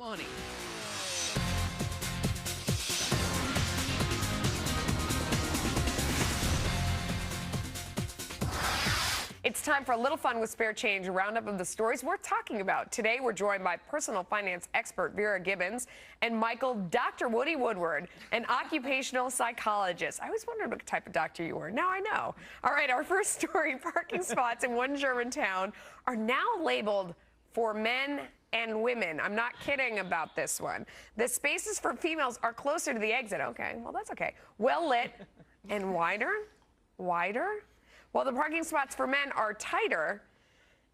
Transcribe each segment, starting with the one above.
Connie. It's time for a little fun with Spare Change, a roundup of the stories we're talking about. Today, we're joined by personal finance expert Vera Gibbons and Dr. Woody Woodward, an occupational psychologist. I always wondered what type of doctor you were. Now I know. All right, our first story, parking spots in one German town are now labeled for men and women. I'm not kidding about this one. The spaces for females are closer to the exit. Okay, well, that's okay. Well lit and wider. While the parking spots for men are tighter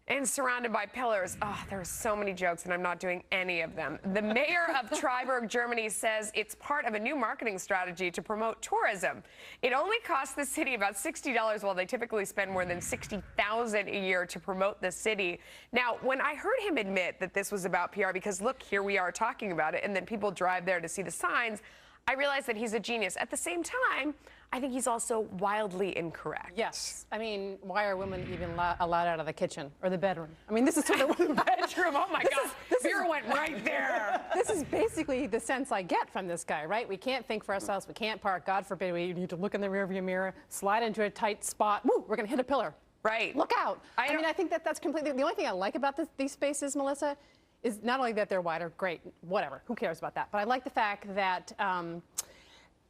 and surrounded by pillars. Oh, there are so many jokes, and I'm not doing any of them. The mayor of Freiburg, Germany, says it's part of a new marketing strategy to promote tourism. It only costs the city about $60, while they typically spend more than $60,000 a year to promote the city. Now, when I heard him admit that this was about PR, because look, here we are talking about it, and then people drive there to see the signs, I realized that he's a genius. At the same time, I think he's also wildly incorrect. Yes. I mean, why are women even allowed out of the kitchen or the bedroom? I mean, this is sort of the bedroom. Oh, my God. Vera went right there. This is basically the sense I get from this guy, right? We can't think for ourselves. We can't park. God forbid we need to look in the rearview mirror, slide into a tight spot. Woo, we're going to hit a pillar. Right. Look out. I mean, I think that's completely... The only thing I like about these spaces, Melissa, is not only that they're wider, great, whatever, who cares about that? But I like the fact that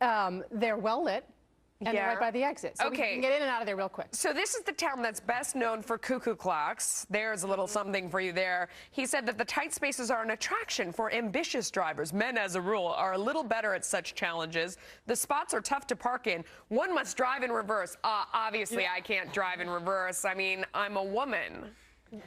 they're well lit. And they're right by the exit. So we can get in and out of there real quick. So this is the town that's best known for cuckoo clocks. There's a little something for you there. He said that the tight spaces are an attraction for ambitious drivers. Men, as a rule, are a little better at such challenges. The spots are tough to park in. One must drive in reverse. Obviously, I can't drive in reverse. I mean, I'm a woman.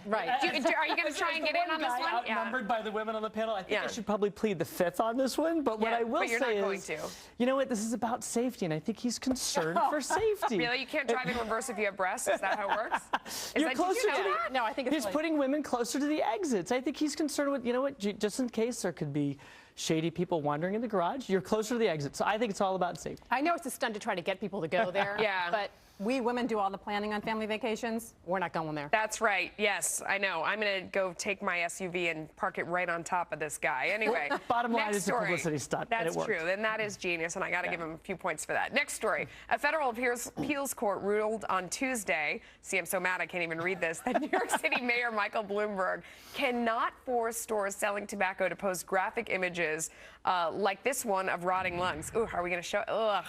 Right. Are you going to try and get in on this one? Outnumbered by the women on the panel. I think I should probably plead the fifth on this one. But what I will say is, you know what? This is about safety, and I think he's concerned for safety. Really? You can't drive in reverse if you have breasts? Is that how it works? You're closer to that? No, I think it's he's putting women closer to the exits. I think he's concerned with, you know what? Just in case there could be shady people wandering in the garage, you're closer to the exit. So I think it's all about safety. I know it's a stunt to try to get people to go there. But we women do all the planning on family vacations. We're not going there. That's right. Yes, I know. I'm going to go take my SUV and park it right on top top of this guy. Anyway, bottom line is a publicity stunt. That's true, and that is genius, and I got to give him a few points for that. Next story. A federal appeals court ruled on Tuesday, see, I'm so mad I can't even read this, that New York City Mayor Michael Bloomberg cannot force stores selling tobacco to post graphic images like this one of rotting lungs. Ooh, are we going to show? Ugh.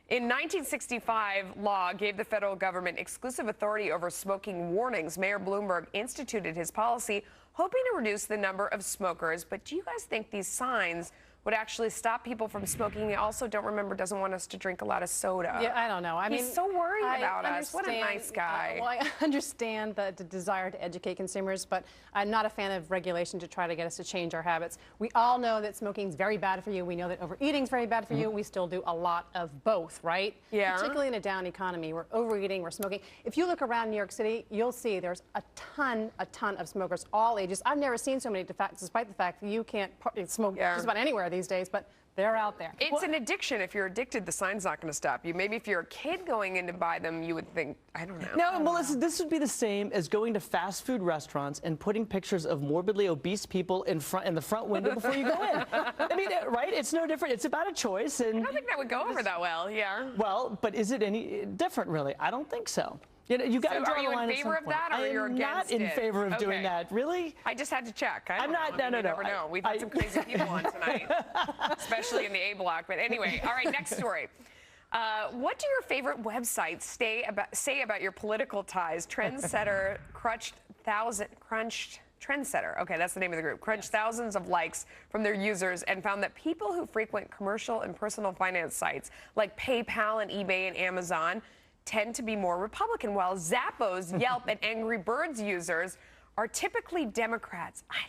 In 1965, law gave the federal government exclusive authority over smoking warnings. Mayor Bloomberg instituted his policy, hoping to reduce the number of smokers. But do you guys think these signs would actually stop people from smoking? He also, doesn't want us to drink a lot of soda. Yeah, I don't know. I mean, he's so worried about us. What a nice guy. Well, I understand the desire to educate consumers, but I'm not a fan of regulation to try to get us to change our habits. We all know that smoking is very bad for you. We know that overeating is very bad for you. We still do a lot of both, right? Yeah. Particularly in a down economy. We're overeating, we're smoking. If you look around New York City, you'll see there's a ton of smokers, all ages. I've never seen so many, despite the fact that you can't smoke just about anywhere these days, but they're out there. It's an addiction. If you're addicted, the sign's not going to stop you. Maybe if you're a kid going in to buy them, you would think, I don't know. No, Melissa, this would be the same as going to fast food restaurants and putting pictures of morbidly obese people in the front window before you go in. I mean, right? It's no different. It's about a choice. And I don't think that would go over that well, yeah. Well, but is it any different, really? I don't think so. You got to draw the line. Are you in favor of that, or you're against it? I'm not in favor of doing that. Really? I just had to check. I'm not. No. You never know. We've had some crazy people on tonight, especially in the A block. But anyway, all right. Next story. What do your favorite websites say about your political ties? Trendsetter crunched Trendsetter, okay, that's the name of the group, crunched thousands of likes from their users and found that people who frequent commercial and personal finance sites like PayPal and eBay and Amazon tend to be more Republican, while Zappos, Yelp, and Angry Birds users are typically Democrats. I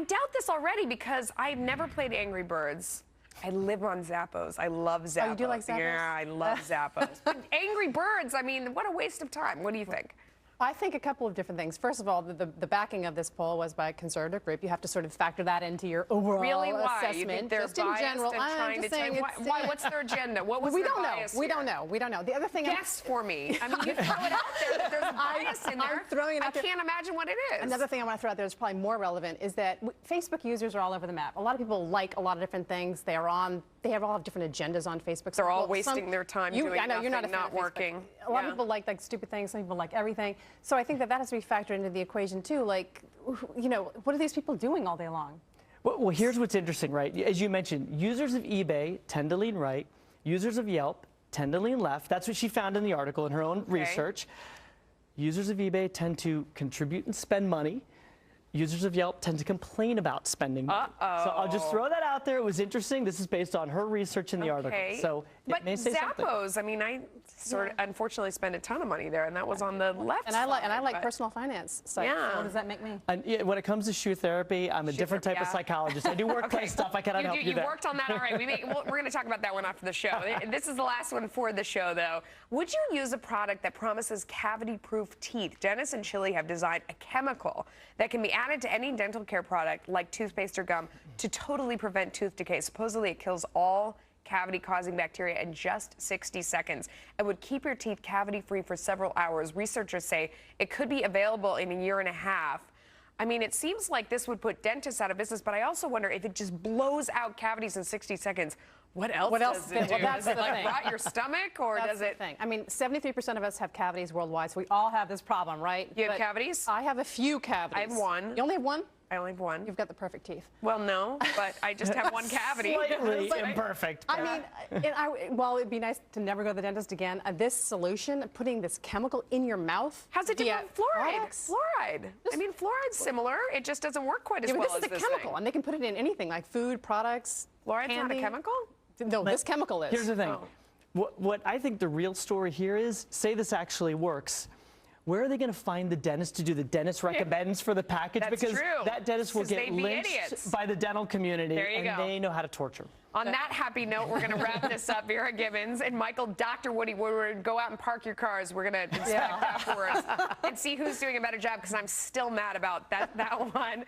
doubt this already because I've never played Angry Birds. I live on Zappos. I love Zappos. Oh, you do like Zappos? Yeah, I love Zappos. But Angry Birds, I mean, what a waste of time. What do you think? I think a couple of different things. First of all, the backing of this poll was by a conservative group. You have to sort of factor that into your overall Really? Why? assessment. You think they're Just biased in general, and trying to saying why? What's their agenda? What was we their don't know. bias We here? don't know. We don't know. The other thing. Guess for me. I mean, you throw it out there that there's a bias in there. I'm throwing it out there. I can't imagine what it is. Another thing I want to throw out there that's probably more relevant is that Facebook users are all over the map. A lot of people like a lot of different things. They all have different agendas on Facebook. They're all wasting their time doing I know, you're not a nothing, fan not of Facebook. working. A lot Yeah. of people like stupid things. Some people like everything. So I think that has to be factored into the equation too. Like, you know, what are these people doing all day long? Well, here's what's interesting, right? As you mentioned, users of eBay tend to lean right. Users of Yelp tend to lean left. That's what she found in the article in her own research. Users of eBay tend to contribute and spend money. Users of Yelp tend to complain about spending money. So I'll just throw that out there. It was interesting. This is based on her research in the article. So it may say something. Zappos, I mean, I sort of unfortunately spent a ton of money there, and that was on the left And I side, like but- personal finance sites. Yeah. So what does that make me? And when it comes to shoe therapy, I'm a different type of yeah. psychologist. I do workplace stuff. I cannot help you You there. worked on that. All right, we're going to talk about that one after the show. This is the last one for the show, though. Would you use a product that promises cavity-proof teeth? Dentists in Chile have designed a chemical that can be added to any dental care product, like toothpaste or gum, to totally prevent tooth decay. Supposedly, it kills all cavity-causing bacteria in just 60 seconds and would keep your teeth cavity-free for several hours. Researchers say it could be available in a year and a half. I mean, it seems like this would put dentists out of business, but I also wonder if it just blows out cavities in 60 seconds. What else does it do? Well, that's does it the like thing. rot your stomach, or That's does the it? thing. I mean, 73% of us have cavities worldwide, so we all have this problem, right? You have But cavities? I have a few cavities. I have one. You only have one? I only have one. You've got the perfect teeth. Well, no, but I just have one cavity. Slightly So- imperfect. I mean, well, it'd be nice to never go to the dentist again. This solution, putting this chemical in your mouth. How's it different from fluoride? products. Fluoride. I mean, fluoride's similar. It just doesn't work quite as Yeah, but well this is as a chemical, thing. and they can put it in anything, like food, products, Fluoride's not a candy. chemical? No, this chemical is. Here's the thing. Oh. What I think the real story here is, say this actually works, where are they going to find the dentist to do the dentist recommends for the package? That's because true. that dentist will 'Cause get they'd be lynched idiots. by the dental community, There you and go. they know how to torture. On that happy note, we're going to wrap this up. Vera Gibbons and Michael, Dr. Woody Woodward, go out and park your cars. We're going to inspect afterwards and see who's doing a better job, because I'm still mad about that one.